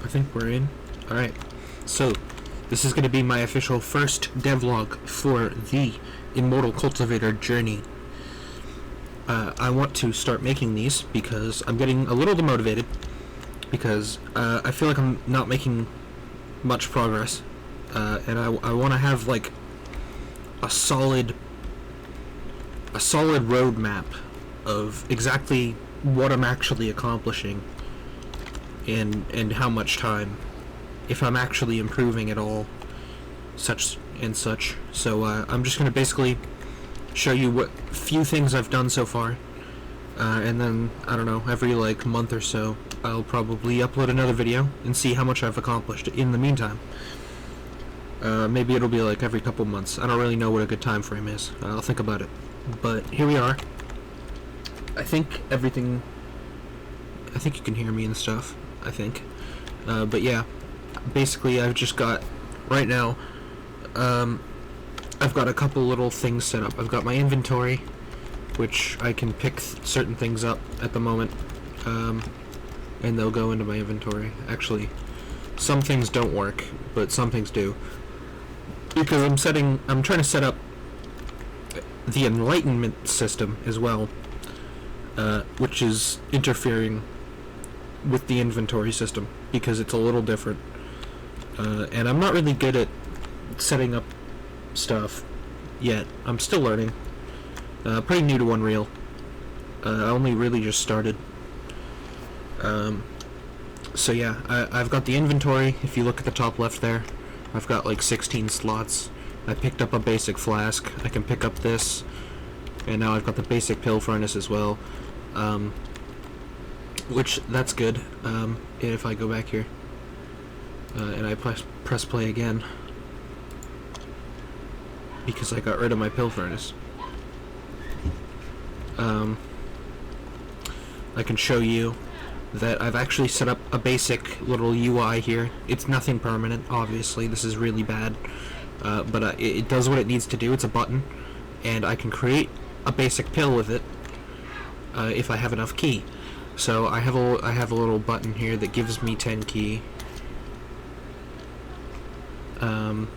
I think we're in. Alright, so this is going to be my official first devlog for the Immortal Cultivator journey. I want to start making these because I'm getting a little demotivated because I feel like I'm not making much progress, and I want to have like a solid roadmap of exactly what I'm actually accomplishing and how much time, if I'm actually improving at all, such and such. So I'm just going to basically show you what few things I've done so far, and then, I don't know, every like month or so I'll probably upload another video and see how much I've accomplished in the meantime. Maybe it'll be like every couple months. I don't really know what a good time frame is. I'll think about it. But here we are. I think you can hear me and stuff, I think. But yeah, basically I've just got, right now, I've got a couple little things set up. I've got my inventory, which I can pick certain things up at the moment, and they'll go into my inventory. Actually, some things don't work, but some things do. Because I'm trying to set up the enlightenment system as well, which is interfering with the inventory system because it's a little different. And I'm not really good at setting up stuff yet. I'm still learning. Pretty new to Unreal. I only really just started. So yeah, I've got the inventory. If you look at the top left there, I've got like 16 slots. I picked up a basic flask. I can pick up this, and now I've got the basic pill furnace as well, which that's good. If I go back here and I press play again, because I got rid of my pill furnace, I can show you that I've actually set up a basic little UI here. It's nothing permanent, obviously. This is really bad, but it does what it needs to do. It's a button, and I can create a basic pill with it if I have enough key. So I have a little button here that gives me 10 key, and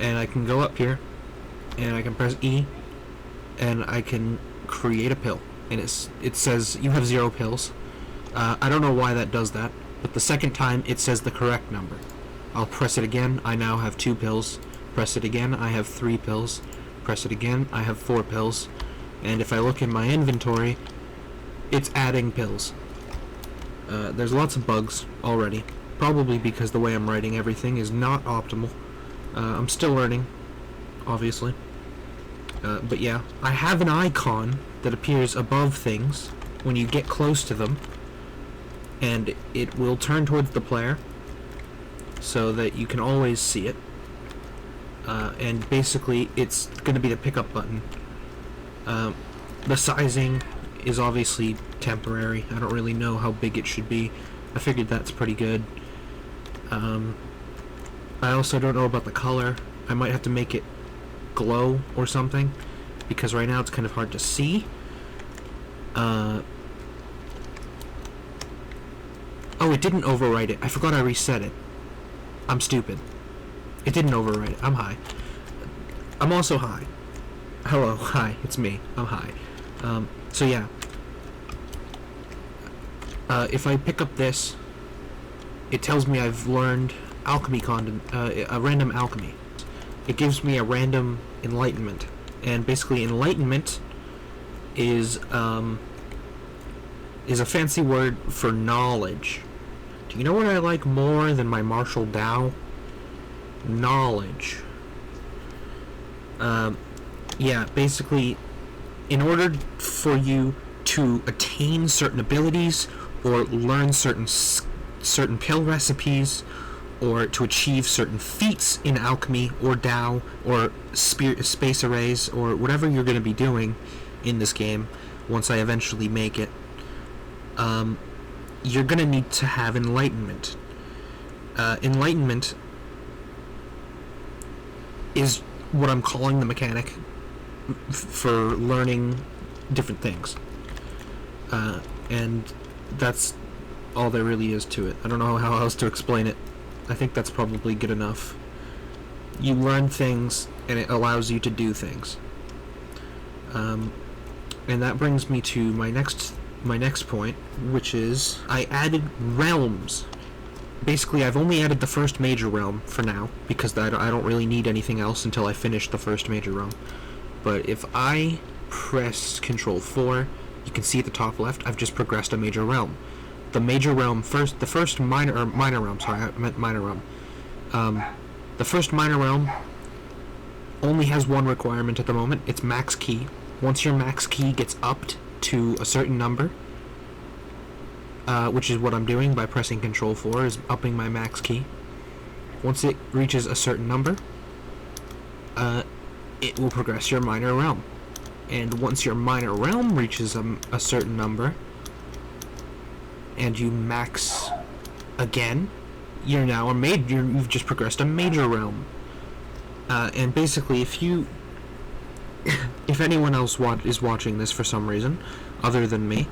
I can go up here and I can press E and I can create a pill, and it says you have 0 pills. I don't know why that does that, but the second time it says the correct number. I'll press it again, I now have 2 pills. Press it again, I have 3 pills. Press it again, I have 4 pills. And if I look in my inventory, it's adding pills. There's lots of bugs already, probably because the way I'm writing everything is not optimal. I'm still learning, obviously. But yeah, I have an icon that appears above things when you get close to them, and it will turn towards the player so that you can always see it. And basically it's going to be the pickup button. The sizing is obviously temporary. I don't really know how big it should be. I figured that's pretty good. I also don't know about the color. I might have to make it glow or something, because right now it's kind of hard to see. Oh, it didn't overwrite it. I forgot I reset it. I'm stupid. It didn't overwrite it. I'm high. I'm also high. Hello, hi, it's me. I'm high. So yeah. If I pick up this, it tells me I've learned alchemy a random alchemy. It gives me a random enlightenment, and basically enlightenment is a fancy word for knowledge. Do you know what I like more than my Martial Dow? Knowledge. Yeah, basically, in order for you to attain certain abilities or learn certain pill recipes, or to achieve certain feats in alchemy or Tao or space arrays or whatever you're going to be doing in this game, once I eventually make it, you're going to need to have enlightenment. Enlightenment is what I'm calling the mechanic for learning different things. And that's all there really is to it. I don't know how else to explain it. I think that's probably good enough. You learn things, and it allows you to do things. And that brings me to my next point, which is I added realms. Basically, I've only added the first major realm for now, because I don't really need anything else until I finish the first major realm. But if I press Control 4, you can see at the top left, I've just progressed a major realm. The major realm the first minor realm, sorry, I meant minor realm. The first minor realm only has one requirement at the moment. It's max key. Once your max key gets upped to a certain number, which is what I'm doing by pressing Control 4, is upping my max key. Once it reaches a certain number, it will progress your minor realm. And once your minor realm reaches a certain number, and you max again, you're now you've just progressed a major realm. And basically, if anyone else is watching this for some reason, other than me,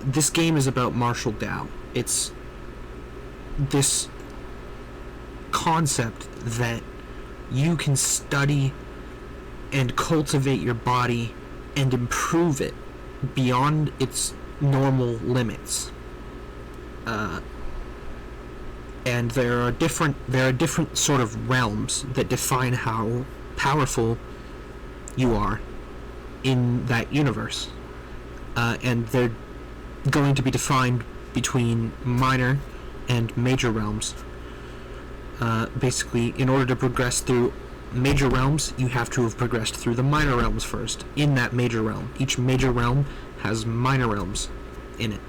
this game is about martial Tao. It's this concept that you can study and cultivate your body and improve it beyond its normal limits. And there are different sort of realms that define how powerful you are in that universe. And they're going to be defined between minor and major realms. Basically, in order to progress through major realms, you have to have progressed through the minor realms first, in that major realm. Each major realm has minor realms in it.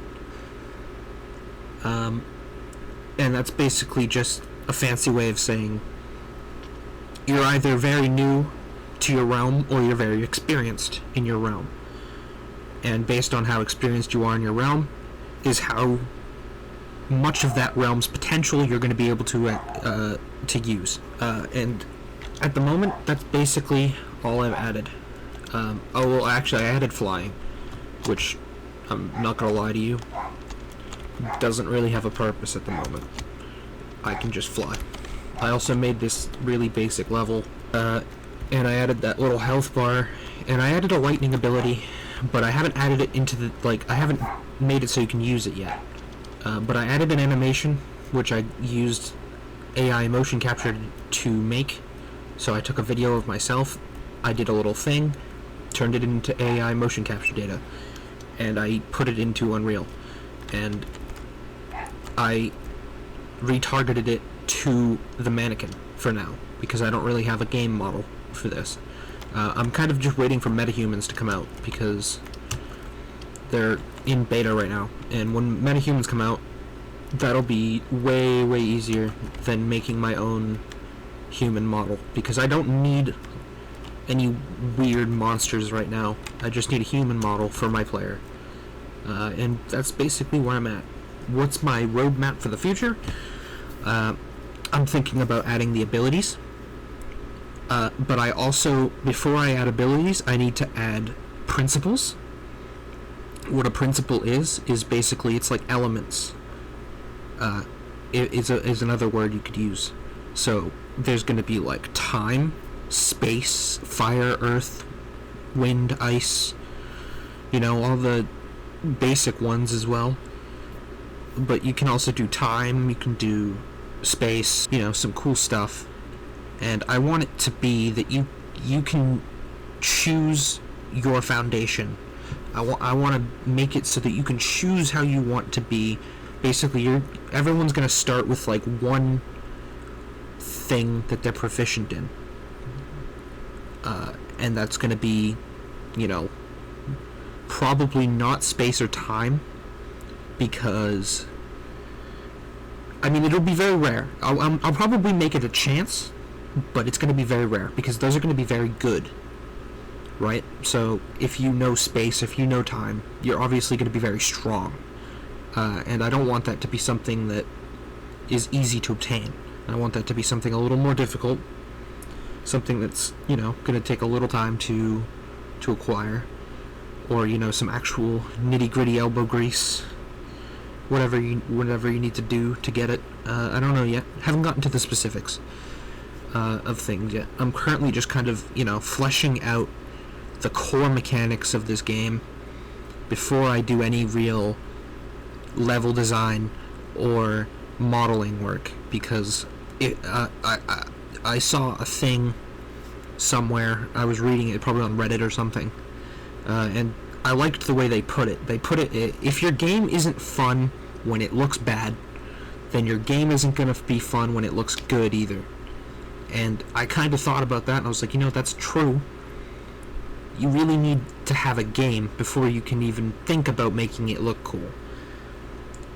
And that's basically just a fancy way of saying you're either very new to your realm or you're very experienced in your realm. And based on how experienced you are in your realm is how much of that realm's potential you're going to be able to use. And at the moment, that's basically all I've added. Oh, well, actually, I added flying, which I'm not going to lie to you, doesn't really have a purpose at the moment. I can just fly. I also made this really basic level, and I added that little health bar, and I added a lightning ability, but I haven't added it into the, I haven't made it so you can use it yet. But I added an animation, which I used AI motion capture to make. So I took a video of myself, I did a little thing, turned it into AI motion capture data, and I put it into Unreal. And I retargeted it to the mannequin for now, because I don't really have a game model for this. I'm kind of just waiting for metahumans to come out, because they're in beta right now, and when metahumans come out, that'll be way, way easier than making my own human model, because I don't need any weird monsters right now. I just need a human model for my player. And that's basically where I'm at. What's my roadmap for the future? I'm thinking about adding the abilities. But I also, before I add abilities, I need to add principles. What a principle is basically, it's like elements. Is another word you could use. So there's going to be like time, space, fire, earth, wind, ice, all the basic ones as well. But you can also do time, you can do space, some cool stuff. And I want it to be that you can choose your foundation. I want to make it so that you can choose how you want to be. Basically, everyone's going to start with like one thing that they're proficient in. And that's going to be, probably not space or time, because, it'll be very rare. I'll probably make it a chance, but it's going to be very rare, because those are going to be very good, right? So if you know space, if you know time, you're obviously going to be very strong. And I don't want that to be something that is easy to obtain. I want that to be something a little more difficult, something that's, going to take a little time to acquire. or some actual nitty-gritty elbow grease, whatever you need to do to get it. I don't know yet. Haven't gotten to the specifics of things yet. I'm currently just kind of fleshing out the core mechanics of this game before I do any real level design or modeling work, because I saw a thing somewhere. I was reading it probably on Reddit or something, and I liked the way they put it. They put it, if your game isn't fun when it looks bad, then your game isn't going to be fun when it looks good either. And I kind of thought about that, and I was like, that's true. You really need to have a game before you can even think about making it look cool.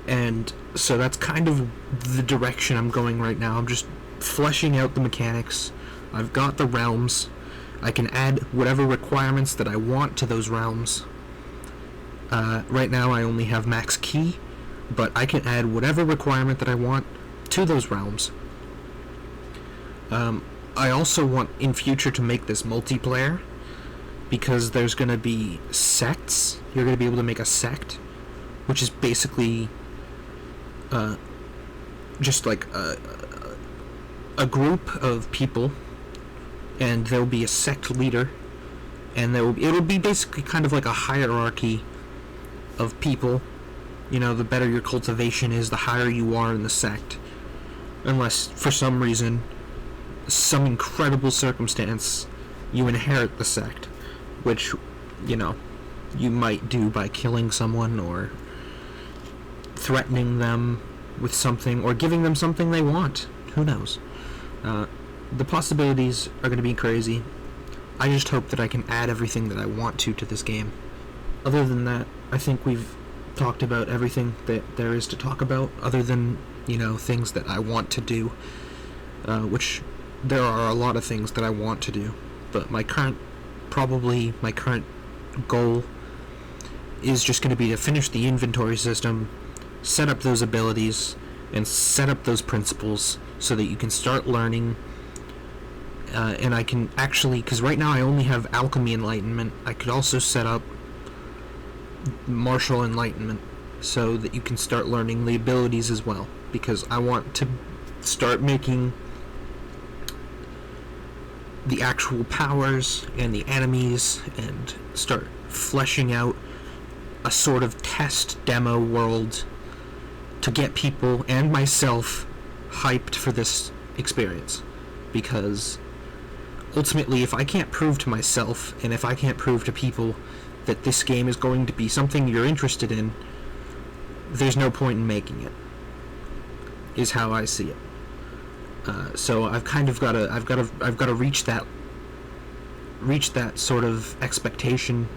And so that's kind of the direction I'm going right now. I'm just fleshing out the mechanics. I've got the realms. I can add whatever requirements that I want to those realms. Right now I only have max key, but I can add whatever requirement that I want to those realms. I also want in future to make this multiplayer, because there's going to be sects. You're going to be able to make a sect, which is basically just like a group of people, and there'll be a sect leader, and it'll be basically kind of like a hierarchy of people. The better your cultivation is, the higher you are in the sect, unless for some reason, some incredible circumstance, you inherit the sect, which you might do by killing someone or threatening them with something, or giving them something they want. Who knows? The possibilities are going to be crazy. I just hope that I can add everything that I want to this game. Other than that, I think we've talked about everything that there is to talk about, other than things that I want to do, which there are a lot of things that I want to do, but my current goal is just going to be to finish the inventory system, set up those abilities, and set up those principles so that you can start learning. And I can actually, because right now I only have alchemy enlightenment, I could also set up martial enlightenment so that you can start learning the abilities as well, because I want to start making the actual powers and the enemies, and start fleshing out a sort of test demo world to get people and myself hyped for this experience. Because ultimately, if I can't prove to myself, and if I can't prove to people that this game is going to be something you're interested in, there's no point in making it, is how I see it. So I've kind of got to reach that sort of expectation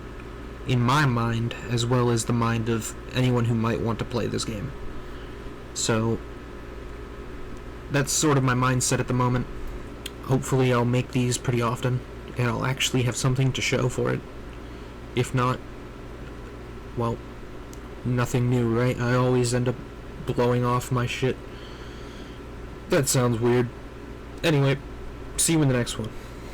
in my mind, as well as the mind of anyone who might want to play this game. So that's sort of my mindset at the moment. Hopefully I'll make these pretty often, and I'll actually have something to show for it. If not, well, nothing new, right? I always end up blowing off my shit. That sounds weird. Anyway, see you in the next one.